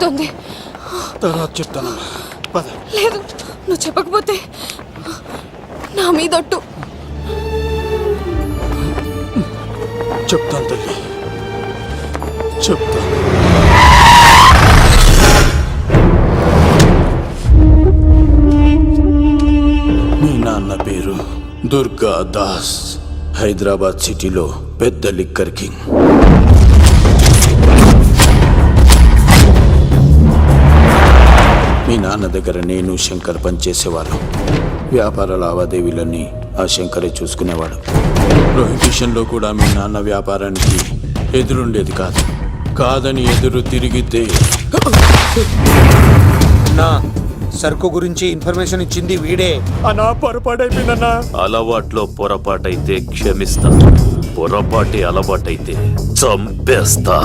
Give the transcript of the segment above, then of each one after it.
అవుతుంది. తర్వాత చెప్తానమ్మా, పద. లేదు, నువ్వు చెప్పకపోతే నా మీదొట్టు. చెప్తాను తల్లి, చెప్తాను. మీ నాన్న పేరు దుర్గా దాస్. హైదరాబాద్ సిటీలో పెద్ద లిక్కర్ కింగ్. మీ నాన్న దగ్గర నేను శంకర్ పనిచేసేవాళ్ళం. వ్యాపార లావాదేవీలన్నీ ఆ శంకరే చూసుకునేవాడు. ప్రొహిబిషన్లో కూడా మీ నాన్న వ్యాపారానికి ఎదురుండేది కాదని ఎదురు తిరిగితే నా సరుకు గురించి ఇన్ఫర్మేషన్ ఇచ్చింది వీడే. అన్నా పొరపాటైపోయిందన్నా. అలవాట్లో పొరపాటైతే క్షమిస్తా, పొరపాటి అలవాటైతే చంపేస్తా.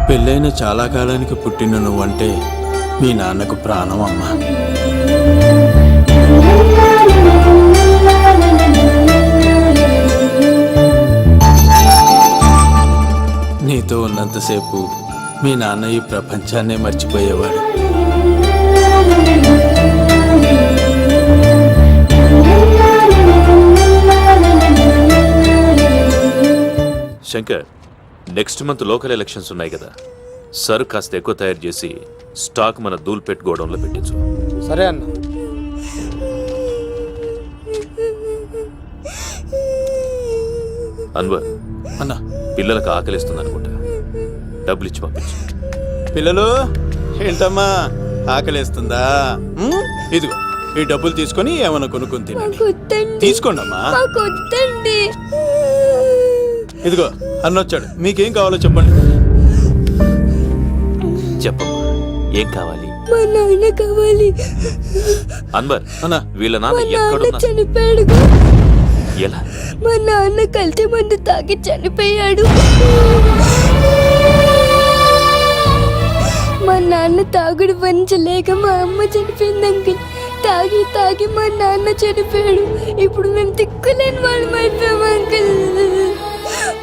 పెళ్ళైన చాలా కాలానికి పుట్టిన నువ్వంటే మీ నాన్నకు ప్రాణం అమ్మా. నీతో ఉన్నంతసేపు మీ నాన్న ఈ ప్రపంచాన్నే మర్చిపోయేవాడు. Shankar, next month local elections ఉన్నాయి కదా, సర్ కాస్త ఎక్కువ తయారు చేసి స్టాక్ మన దూల్పేట్ గోడౌన్లో పెట్టించు. సరే అన్న. అన్వర్ అన్నా, పిల్లలకు ఆకలిస్తుంది అనుకుంటా, డబ్బులు ఇచ్చి పంపించు. పిల్లలు ఏంటమ్మా ఆకలేస్తుందా? ఇదిగో ఈ డబ్బులు తీసుకొని ఏమన్నా కొనుక్కొని తినండి. తీసుకోండి అమ్మా. ఇదిగో అన్నొచ్చాడు, మీకేం కావాలో చెప్పండి. చెప్పమ్మా, ఏం కావాలి? మా నాన్న కావాలి. అన్వర్ అన్నా, వీళ్ళ నాన్న ఎక్కడున్నా? చనిపోయాడు. ఎలా? మా నాన్న కల్తీ మందు తాగి చనిపోయాడు. మా నాన్న తాగుడు భరించలేక మా అమ్మ చనిపోయింది అంకుల్. తాగి తాగి మా నాన్న చనిపోయాడు. ఇప్పుడు మేము దిక్కులేని వాళ్ళు అయిపోయాం అంకుల్.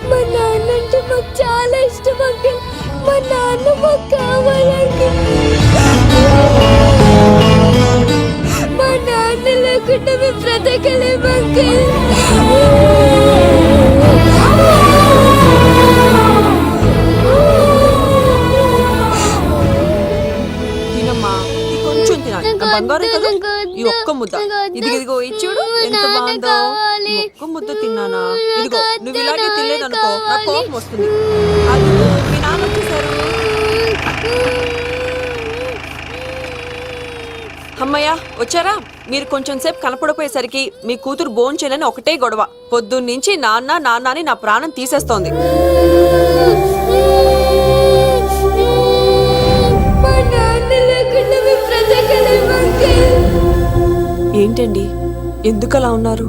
మా నాన్న అంటే మాకు చాలా ఇష్టం అంకుల్. మా నాన్న మాకు కావాలి అంకుల్. మా నాన్న లేకుండా మేము బ్రతకలేము అంకుల్. బంగారం కదా, ఈ ఒక్క ముద్ద. ఇదిగో ఇచ్చుడు ఎంత బాగుందో. ఈ ఒక్క ముద్ద తిన్నానా? ఇదిగో నువ్వు ఇలాగే తినలేదనుకో నాకు కోపం వస్తుంది. అది మీ నాన్న వచ్చేసారు. అమ్మయ్య వచ్చారా? మీరు కొంచెం సేపు కనపడిపోయేసరికి మీ కూతురు భోంచేయాలని ఒకటే గొడవ. పొద్దున్నుంచి నాన్న నాన్న అని నా ప్రాణం తీసేస్తోంది. ఏంటండి, ఎందుకలా ఉన్నారు?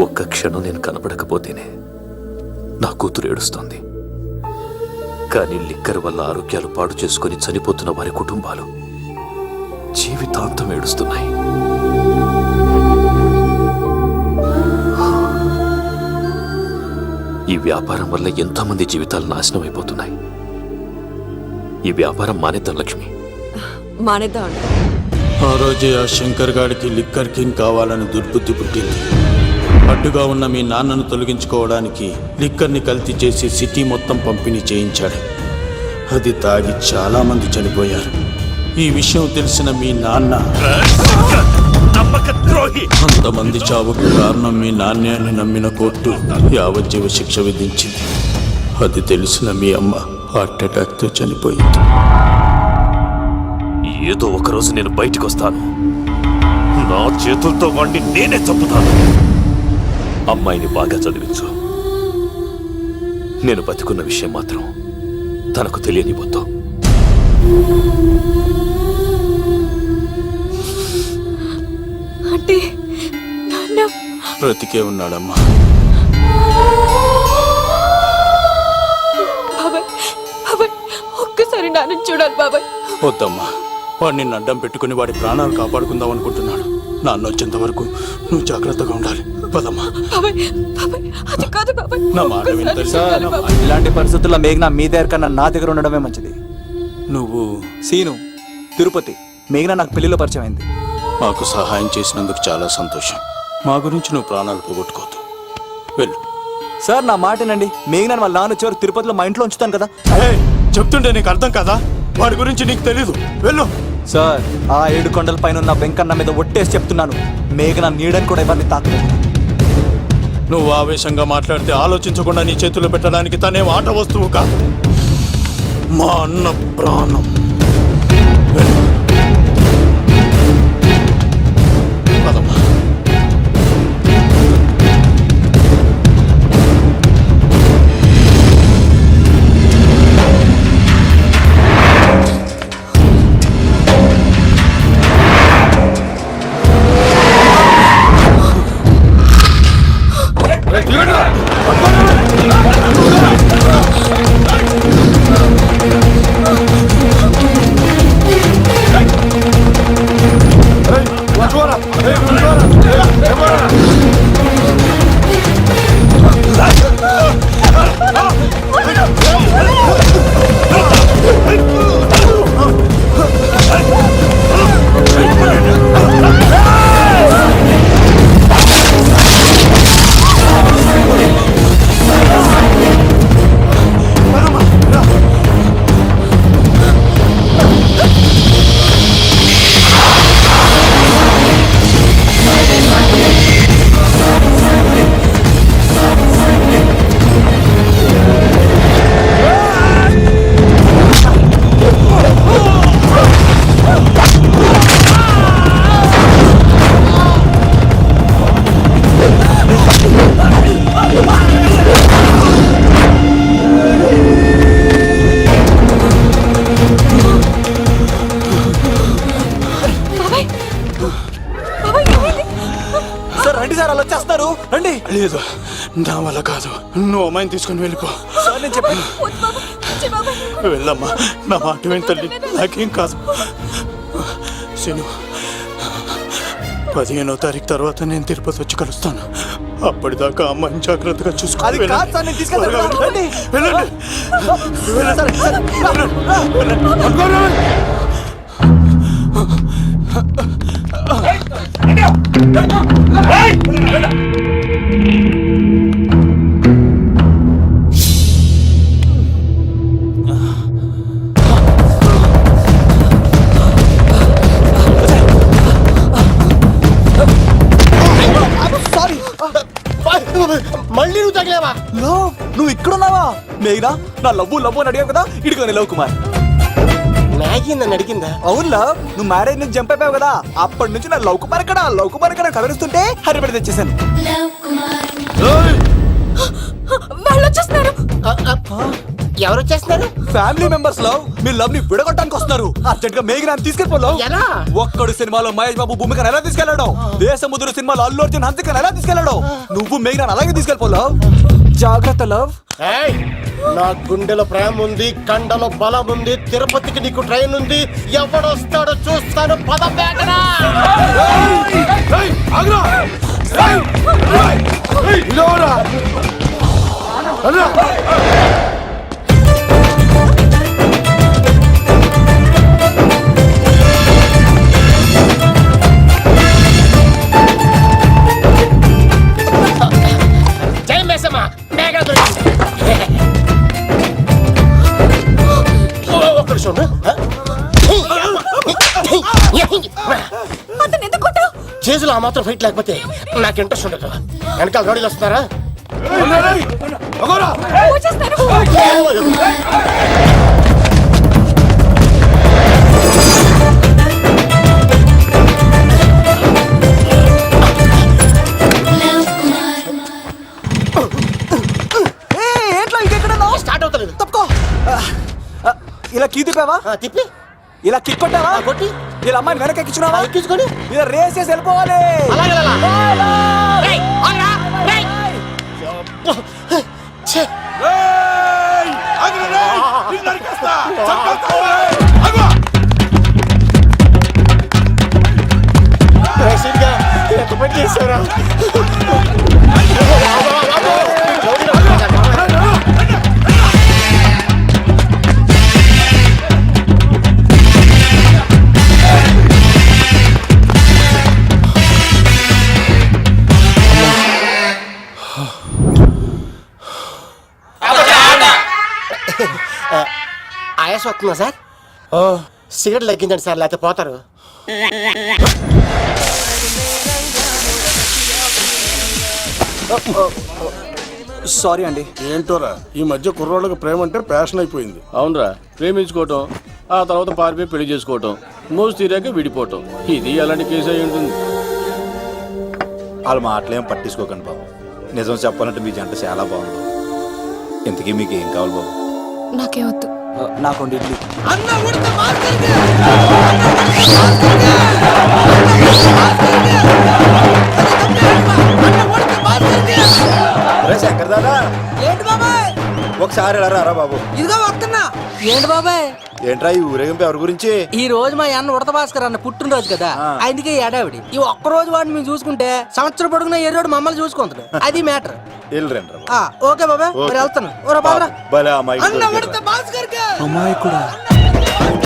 ఒక్క క్షణం నేను కనపడకపోతేనే నా కూతురు ఏడుస్తోంది. కానీ లిక్కర్ వల్ల ఆరోగ్యాలు పాడు చేసుకుని చనిపోతున్న వారి కుటుంబాలు జీవితాంతం ఏడుస్తున్నాయి. ఈ వ్యాపారం వల్ల ఎంతోమంది జీవితాలు నాశనం అయిపోతున్నాయి. ఈ వ్యాపారం మానేద్దాం లక్ష్మి. మానేద్దాం. ఆ రోజే ఆ శంకర్ గాడికి లిక్కర్ కింగ్ కావాలని దుర్బుద్ధి పుట్టింది. అడ్డుగా ఉన్న మీ నాన్నను తొలగించుకోవడానికి లిక్కర్ని కల్తీ చేసి సిటీ మొత్తం పంపిణీ చేయించాడు. అది తాగి చాలా మంది చనిపోయారు. ఈ విషయం తెలిసిన మీ నాన్న అంతమంది చావుకు కారణం మీ నాన్నే అని నమ్మిన కోర్టు యావజ్జీవ శిక్ష విధించింది. అది తెలిసిన మీ అమ్మ హార్ట్ అటాక్తో చనిపోయింది. ఏదో ఒకరోజు నేను బయటకు వస్తాను, నా చేతులతో వాడిని నేనే చంపుతాను. అమ్మాయిని బాగా చదివించు. నేను బతికున్న విషయం మాత్రం తనకు తెలియనిపోతాం. అంటే నాన్న బ్రతికే ఉన్నాడమ్మా. బాబాయ్, బాబాయ్ ఒక్కసారి నాన్న చూడాలి బాబాయ్. వద్దమ్మా, వాడిని అడ్డం పెట్టుకుని వాడి ప్రాణాలు కాపాడుకుందాం అనుకుంటున్నాడు. నాన్న వచ్చేంత వరకు నువ్వు జాగ్రత్తగా ఉండాలి. పదమ్మా. బాబాయ్ బాబాయ్ అది కాదు బాబాయ్. నా మాట విను తల్లి. సార్ ఇలాంటి పరిస్థితుల్లో మేఘన మీ దగ్గర కన్నా నా దగ్గర ఉండడమే మంచిది. నువ్వు సీను తిరుపతి మేఘన నాకు పెళ్లిలో పరిచయం అయింది. మాకు సహాయం చేసినందుకు చాలా సంతోషం. మా గురించి నువ్వు ప్రాణాలు పోగొట్టుకోవద్దు. వెళ్ళు. సార్ నా మాటనండి, మేఘన వాళ్ళ నాన్న చివరికి తిరుపతిలో మా ఇంట్లో ఉంచుతాను కదా. ఏయ్, చెప్తుంటే నీకు అర్థం కదా? వాడి గురించి నీకు తెలీదు. వెళ్ళు. సార్ ఆ 7 కొండల పైన ఉన్న వెంకన్న మీద ఒట్టేసి చెప్తున్నాను, మేఘన నీడని కూడా ఎవరిని తాకలేదు. నువ్వు ఆవేశంగా మాట్లాడితే ఆలోచించకుండా నీ చేతుల్లో పెట్టడానికి తనే ఆట వస్తువు కాదు, మా అన్న ప్రాణం. వెళ్ళు. పదమ్మా. సార్ రండి సార్, అలా వచ్చేస్తారు రండి. లేదు, నా వల్ల కాదు. నువ్వు అమ్మాయిని తీసుకుని వెళ్ళిపో. సార్ నేను చెప్పాను. వెళ్ళమ్మా, నా మాట విని తల్లి. నాకేం కాదు. శను, 15వ తారీఖు తర్వాత నేను తిరుపతి వచ్చి కలుస్తాను. అప్పటిదాకా అమ్మాయిని జాగ్రత్తగా చూసుకో. అది కాదు సార్, నేను తీసుకెళ్తాను. రండి. వెళ్ళండి. సార్, సార్, మళ్ళీ నువ్వు తగిలేవా? లవ్, నువ్వు ఇక్కడున్నావా? మేఘనా నా లవ్వు అని అడిగావు కదా, ఇడిగోని లవ్ కుమార్. మ్యాగీ నన్ను అడిగిందా? అవును లవ్, నువ్వు మ్యారేజ్ నుంచి జంప్ అయిపోయావు కదా, అప్పటి నుంచి నా లవ్ కుమార్ ఇక్కడ కలరిస్తుంటే హరిపడి తెచ్చేసాను. వాళ్ళు వచ్చేస్తున్నారు. ఎవరు వచ్చేస్తున్నారు? ఫ్యామిలీ మెంబర్స్ లవ్, మీ లవ్ ని విడగొట్టడానికి వస్తున్నారు. అర్జెంట్ గా మేఘనాన్ని తీసుకెళ్ళిపోలో. ఎలా? ఒక్కడు సినిమాలో మహేష్ బాబు భూమికను ఎలా తీసుకెళ్ళాడు, దేశముద్రు సినిమాలో అల్లు అర్జున్ హంసికను ఎలా తీసుకెళ్ళాడు, నువ్వు మేఘనాన్ని అలాగే తీసుకెళ్ళిపోలో. జాగ్రత్త లవ్. నా గుండెలో ప్రేమ ఉంది, కండలో బలం ఉంది, తిరుపతికి నీకు ట్రైన్ ఉంది. ఎవడొస్తాడో చూస్తాను. పద బేగనా. జై మేసమ్మ, మేఘన దొరికింది. ఒక్కడు చూడు. అతను ఎందుకు కొట్టావు? చేతులు ఆ మాత్రం ఫైట్ లేకపోతే నాకు ఇంట్రెస్ట్ ఉండదు. వెనకాల గాడీలు వస్తున్నారా? వచ్చేస్తారు. స్టార్ట్ అవుతలేదు. తప్పుకో. ఇలా కీ తిప్పావా? తిప్పి ఇలా కిక్ కొట్టావా? కొట్టి ఇలా అమ్మాయిని వెనక ఎక్కించున్నావా? ఎక్కించుకొని ఇలా రేస్ చేసి వెళ్ళిపోవాలి. అలాగే ఛే, చేశారా? ఆయాస వస్తుందా సార్? సిగరెట్ లెక్కించండి సార్, లేకపోతే పోతారు. సారీ అండి. ఏంటోరా ఈ మధ్య కుర్రోళ్ళకి ప్రేమ అంటే ప్యాషన్ అయిపోయింది. అవునరా, ప్రేమించుకోవటం ఆ తర్వాత పారిపోయి పెళ్లి చేసుకోవటం, మోజు తీరాక విడిపోవటం, ఇది అలాంటి కేసు అయి ఉంటుంది. వాళ్ళ మాటలేం పట్టించుకోకండి బాబు. నిజం చెప్పాలంటే మీ జంట చాలా బాగుంది. ఇంతకీ మీకు ఏం కావాలి బాబు? నాకే వద్దు. నాకు ఇడ్లీ. శంకర్ దాదా, ఏంటి బాబాయ్? ఒకసారి ఇలా రారా బాబు. ఇదిగో వస్తున్నా. ఏంటి బాబాయ్? ఏంట్రా ఈ ఊరేగింపు ఎవరి గురించి? ఈ రోజు మా అన్న ఉడత భాస్కర్ అన్న పుట్టినరోజు కదా, ఆయనకి ఏడావిడి. ఈ ఒక్క రోజు వాడిని మేము చూసుకుంటే సంవత్సరం పొడుగున ఎర్రోడు మమ్మల్ని చూసుకుంటాడు. అది మ్యాటర్. వెళ్ళరండి రా. ఓకే బాబాయ్, మరి వెళ్తాను. ఓరా బాబరా. భలే అమ్మాయి. అన్న ఉడత భాస్కర్ అమ్మాయి కూడా